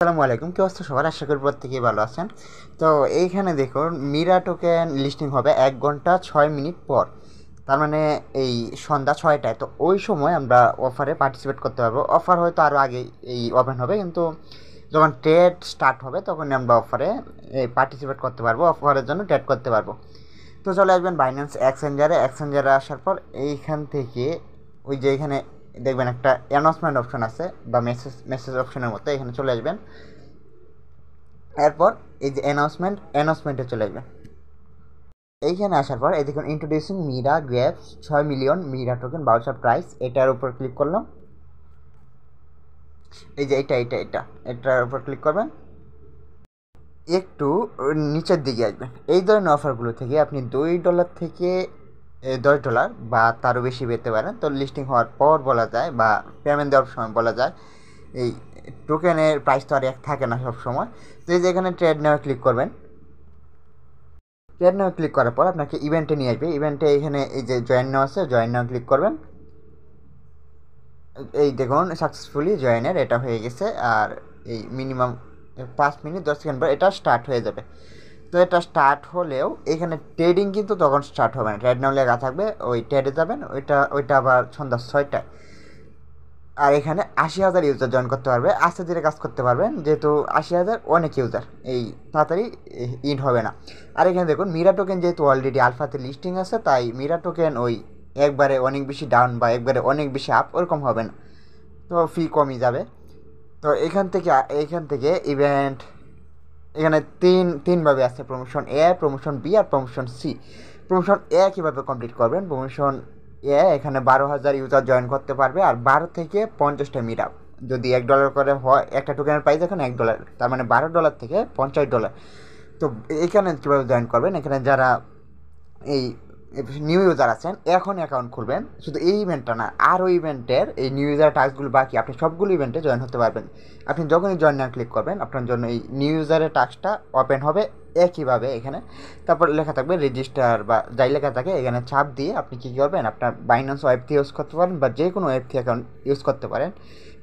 আসসালামু আলাইকুম, কি অবস্থা সবার? আশা করি প্রত্যেকেই ভালো আছেন। তো এইখানে দেখুন, মিরা টোকেন লিস্টিং হবে 1 ঘন্টা 6 মিনিট পর, তার মানে এই সন্ধ্যা 6টায়। তো ওই সময় আমরা অফারে পার্টিসিপেট করতে পারবো। অফার হয়তো আরও আগে এই ওপেন হবে, কিন্তু যখন ট্রেড স্টার্ট হবে তখন আমরা অফারে পার্টিসিপেট করতে পারবো, অফারের জন্য ট্রেড করতে পারবো। তো চলে আসবেন বাইন্যান্স এক্সচেঞ্জারে আসার পর এইখান থেকে ওই যে এখানে দেখবেন একটা অ্যানাউন্সমেন্ট অপশন আছে বা মেসেজ অপশনের মতো, এখানে চলে আসবেন। এরপর এই যে অ্যানাউন্সমেন্টে চলে আসবেন। এইখানে আসার পর এই দেখুন, introducing Mira grapes 6 million Mira token voucher price, এটার উপর ক্লিক করলাম। এই যে এটার উপর ক্লিক করবেন। একটু নিচের দিকে আসবেন। এই ধরনের অফারগুলো থেকে আপনি $2 থেকে $10 বা তারও বেশি পেতে পারেন। তো লিস্টিং হওয়ার পর বলা যায় বা পেমেন্ট দেওয়ার সময় বলা যায়, এই টোকেনের প্রাইস তো আর এক থাকে না সব সময়। তো এই যে এখানে ট্রেড নেওয়া ক্লিক করবেন। ট্রেড নেওয়া ক্লিক করার পর আপনাকে ইভেন্টে নিয়ে আসবে। ইভেন্টে এখানে এই যে জয়েন নেওয়া আছে, জয়েন নেওয়া ক্লিক করবেন। এই দেখুন সাকসেসফুলি জয়েনের এটা হয়ে গেছে। আর এই মিনিমাম 5 মিনিট 10 সেকেন্ড পর এটা স্টার্ট হয়ে যাবে। তো এটা স্টার্ট হলেও এখানে ট্রেডিং কিন্তু তখন স্টার্ট হবে না, ট্রেড নাও লেখা থাকবে, ওই ট্রেডে যাবেন। ওইটা আবার সন্ধ্যা 6টায়। আর এখানে 80,000 ইউজার জয়েন করতে পারবে, আস্তে ধীরে কাজ করতে পারবেন, যেহেতু 80,000 অনেক ইউজার, এই তাড়াতাড়ি ইন হবে না। আর এখানে দেখুন মিরা টোকেন যেহেতু অলরেডি আলফাতে লিস্টিং আছে, তাই মিরা টোকেন ওই একবারে অনেক বেশি ডাউন বা একবারে অনেক বেশি আপ ওরকম হবে না, তো ফি কমই যাবে। তো এখান থেকে ইভেন্ট এখানে তিনভাবে আছে, প্রমোশন এ, প্রমোশন বি আর প্রমোশন সি। প্রমোশন এ কীভাবে কমপ্লিট করবেন? প্রমোশন এ এখানে 12,000 ইউজার জয়েন করতে পারবে, আর 12 থেকে 50টা মিট আপ। যদি $1 করে হয়, একটা টোকেনের প্রাইস এখন $1, তার মানে $12 থেকে $50। তো এখানে কীভাবে জয়েন করবেন? এখানে যারা এই নিউ ইউজার আছেন, এখন অ্যাকাউন্ট খুলবেন। শুধু এই ইভেন্টটা না, আরও ইভেন্টের এই নিউ ইউজার টাস্কগুলো বাকি, আপনি সবগুলো ইভেন্টে জয়েন হতে পারবেন। আপনি যখনই জয়েন না ক্লিক করবেন, আপনার জন্য এই নিউ ইউজারের টাস্কটা ওপেন হবে একইভাবে এখানে। তারপর লেখা থাকবে রেজিস্টার বা যাই লেখা থাকে, এখানে চাপ দিয়ে আপনি কী করবেন, আপনার বাইন্যান্স ওয়েবথি ইউজ করতে পারেন বা যে কোনো ওয়েবথি অ্যাকাউন্ট ইউজ করতে পারেন।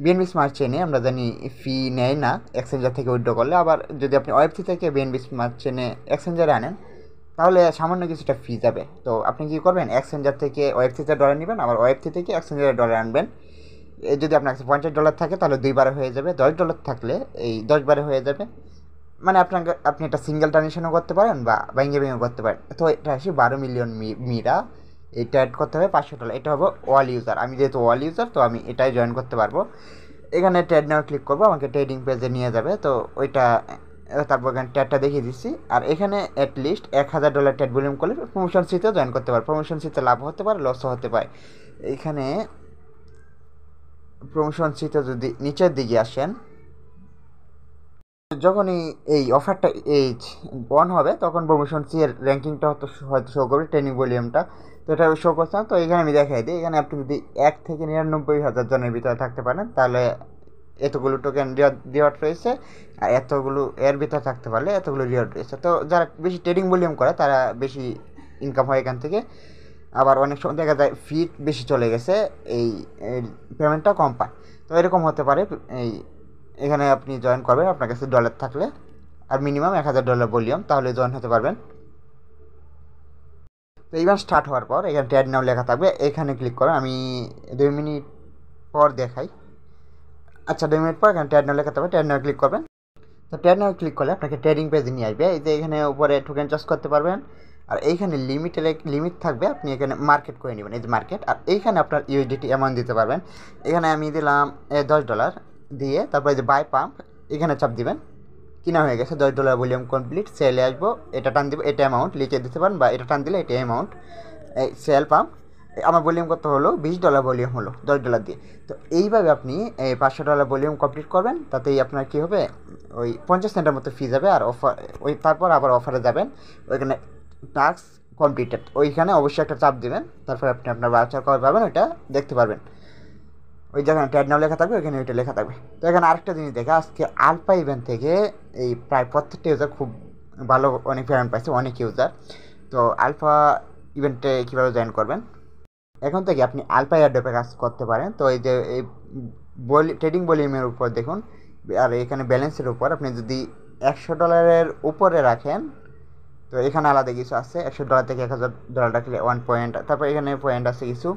বিএনবি স্মার্ট চেনে আমরা জানি ফি নেয় না এক্সচেঞ্জার থেকে উইথড্র করলে। আবার যদি আপনি ওয়েবথি থেকে বিএনবি স্মার্ট চেনে এক্সচেঞ্জারে আনেন, তাহলে সামান্য কিছুটা ফি যাবে। তো আপনি কী করবেন, এক্সচেঞ্জার থেকে ওয়েবথিতে ডলার নেবেন, আবার ওয়েবথি থেকে এক্সচেঞ্জারে ডলার আনবেন। যদি আপনার কাছে $50 থাকে তাহলে 2 বারে হয়ে যাবে, $10 থাকলে এই 10 বারে হয়ে যাবে। মানে আপনি একটা সিঙ্গেল ট্রানজেকশনও করতে পারেন বা ভেঙে করতে পারেন। তো এটা আসি 12 মিলিয়ন মিরা, এটা অ্যাড করতে হবে $500। এটা হবে অল ইউজার। আমি যেহেতু অল ইউজার, তো আমি এটাই জয়েন করতে পারবো। এখানে ট্রেড নেওয়া ক্লিক করবো, আমাকে ট্রেডিং পেজে নিয়ে যাবে। তো ওইটা তারপর এখানে ট্রেডটা দেখিয়ে দিচ্ছি। আর এখানে অ্যাটলিস্ট $1,000 ট্রেড ভলিউম করলে প্রমোশন সিতে জয়েন করতে পারে। প্রমোশন সিতে লাভ হতে পারে, লসও হতে পারে। এইখানে প্রমোশন সিতে যদি নিচের দিকে আসেন, যখনই এই অফারটা এই অন হবে, তখন প্রমোশন সি এর র্যাঙ্কিংটা হয়তো শো করবে, ট্রেনিং ভলিউমটা। তো এটা শো করছে না, তো এখানে আমি দেখাই দিই। এখানে আপনি যদি 1 থেকে 99,000 জনের ভিতরে থাকতে পারেন, তাহলে এতগুলো টোকেন রিওয়ার্ড রয়েছে, আর এতগুলো এর ভিতরে থাকতে পারলে এতগুলো রিওয়ার্ড রয়েছে। তো যারা বেশি ট্রেডিং ভলিউম করে তারা বেশি ইনকাম হয় এখান থেকে। আবার অনেক সময় দেখা যায় ফি বেশি চলে গেছে, এই পেমেন্টটা কম পায়। তো এরকম হতে পারে। এখানে আপনি জয়েন করবেন আপনার কাছে ডলার থাকলে, আর মিনিমাম $1,000 ভলিউম, তাহলে জয়েন হতে পারবেন। তো ইভেন্ট স্টার্ট হওয়ার পর এখানে ট্রেড নাও লেখা থাকবে, এখানে ক্লিক করেন। আমি 2 মিনিট পর দেখাই। আচ্ছা, 2 মিনিট পর এখানে ট্রেড নাও লেখা থাকবে, ট্রেড নাও ক্লিক করবেন। তো ট্রেড নাও ক্লিক করলে আপনাকে ট্রেডিং পেজে নিয়ে আসবে। এই যে এখানে উপরে টোকেন চার্জ করতে পারবেন, আর এইখানে লিমিট থাকবে, আপনি এখানে মার্কেট করে নেবেন, এই যে মার্কেট। আর এইখানে আপনার ইউএসডিটি অ্যামাউন্ট দিতে পারবেন। এখানে আমি দিলাম $10 দিয়ে, তারপরে যে বাই পাম্প এখানে চাপ দিবেন। কিনা হয়ে গেছে, $10 ভলিউম কমপ্লিট। সেলে আসবো, এটা টান দিব, এটা অ্যামাউন্ট লিখে দিতে পারেন, বা এটা টান দিলে এটা অ্যামাউন্ট। এই সেল পাম্প আমার ভলিউম কত হলো, $20 ভলিউম হলো $10 দিয়ে। তো এইভাবে আপনি এই $500 ভলিউম কমপ্লিট করবেন। তাতেই আপনার কী হবে, ওই 50 সেন্টের মতো ফি যাবে। আর অফার তারপর আবার অফারে যাবেন, ওইখানে টাস্ক কমপ্লিটেড, ওইখানে অবশ্যই একটা চাপ দেবেন। তারপর আপনি আপনার বাউচার কবে পাবেন ওইটা দেখতে পারবেন। ওই যেখানে ট্যাগ নাও লেখা থাকবে ওইখানে ওইটা লেখা থাকবে। তো এখানে আরেকটা জিনিস দেখা, আজকে আলফা ইভেন্ট থেকে এই প্রায় প্রত্যেকটা ইউজার খুব ভালো অনেক পেমেন্ট পাইছে, অনেক ইউজার। তো আলফা ইভেন্টে কীভাবে জয়েন করবেন, এখন থেকে আপনি আলফা এয়ারড্রপে কাজ করতে পারেন। তো এই যে এই ট্রেডিং ভলিউমের উপর দেখুন, আর এখানে ব্যালেন্সের উপর আপনি যদি $100 উপরে রাখেন, তো এখানে আলাদা কিছু আছে। $100 থেকে $1000 রাখলে 1 পয়েন্ট, তারপর এখানে পয়েন্ট আছে কিছু,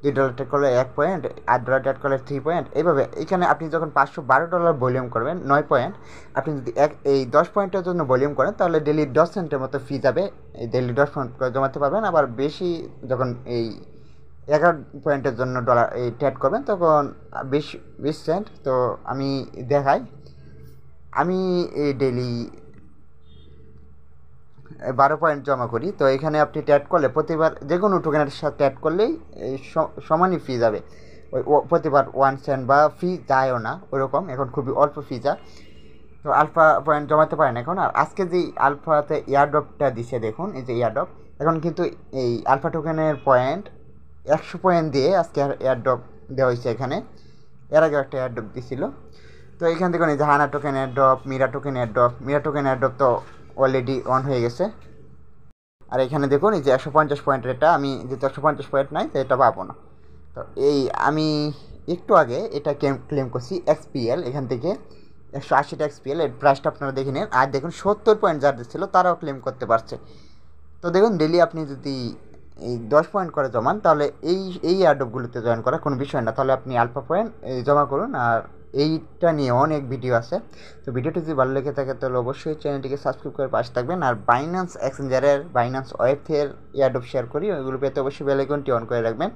$2 ট্যাগ করলে 1 পয়েন্ট, $8 ট্যাগ করলে 3 পয়েন্ট। এইভাবে এখানে আপনি যখন $512 ভলিউম করবেন 9 পয়েন্ট, আপনি যদি এই 10 পয়েন্টের জন্য ভলিউম করেন তাহলে ডেলি 10 সেন্টের মতো ফি যাবে। এই ডেলি 10 পয়েন্ট করে জমাতে পারবেন। আবার বেশি যখন এই 11 পয়েন্টের জন্য ডলার এই ট্যাগ করবেন তখন 20 সেন্ট। তো আমি দেখাই, আমি এই ডেলি 12 পয়েন্ট জমা করি। তো এখানে আপনি ট্যাড করলে প্রতিবার যে কোনো টোকেনের সাথে ট্যাড করলেই এই সমানই ফি যাবে। প্রতিবার 1 সেন্ট বা ফি যায়ও না ওরকম, এখন খুবই অল্প ফি যায়। তো আলফা পয়েন্ট জমাতে পারেন এখন। আর আজকে যেই আলফাতে এয়ারড্রপটা দিছে দেখুন, এই যে এয়ারড্রপ, এখন কিন্তু এই আলফা টোকেনের পয়েন্ট 100 পয়েন্ট দিয়ে আজকে এয়ারড্রপ দেওয়া হয়েছে এখানে। এর আগে একটা এয়ারড্রপ দিছিল। তো এখান থেকে এই যে Hana token airdrop, Mira token airdrop তো অলরেডি অন হয়ে গেছে। আর এখানে দেখুন এই যে 150 পয়েন্টের, এটা আমি যেহেতু 150 পয়েন্ট নাই তো এটা পাবো না। তো এই আমি একটু আগে এটা ক্লেম করছি এক্সপিএল, এখান থেকে 180টা এক্সপিএল, এর প্রাইসটা আপনারা দেখে নিন। আর দেখুন 70 পয়েন্ট যাদের ছিল তারাও ক্লেম করতে পারছে। তো দেখুন ডেলি আপনি যদি এই 10 পয়েন্ট করে জমান তাহলে এই এয়ারড্রপগুলোতে জয়েন করা কোনো বিষয় না। তাহলে আপনি আলফা পয়েন্ট জমা করুন। আর এইটা নিয়ে অনেক ভিডিও আছে। তো ভিডিওটি যদি ভালো লেগে থাকে তাহলে অবশ্যই চ্যানেলটিকে সাবস্ক্রাইব করে পাশে থাকবেন। আর বাইন্যান্স এক্সচেঞ্জারের বাইন্যান্স ওয়েব থেকে এয়ারড্রপ শেয়ার করি, ওইগুলো পেতে অবশ্যই বেল আইকনটি অন করে রাখবেন।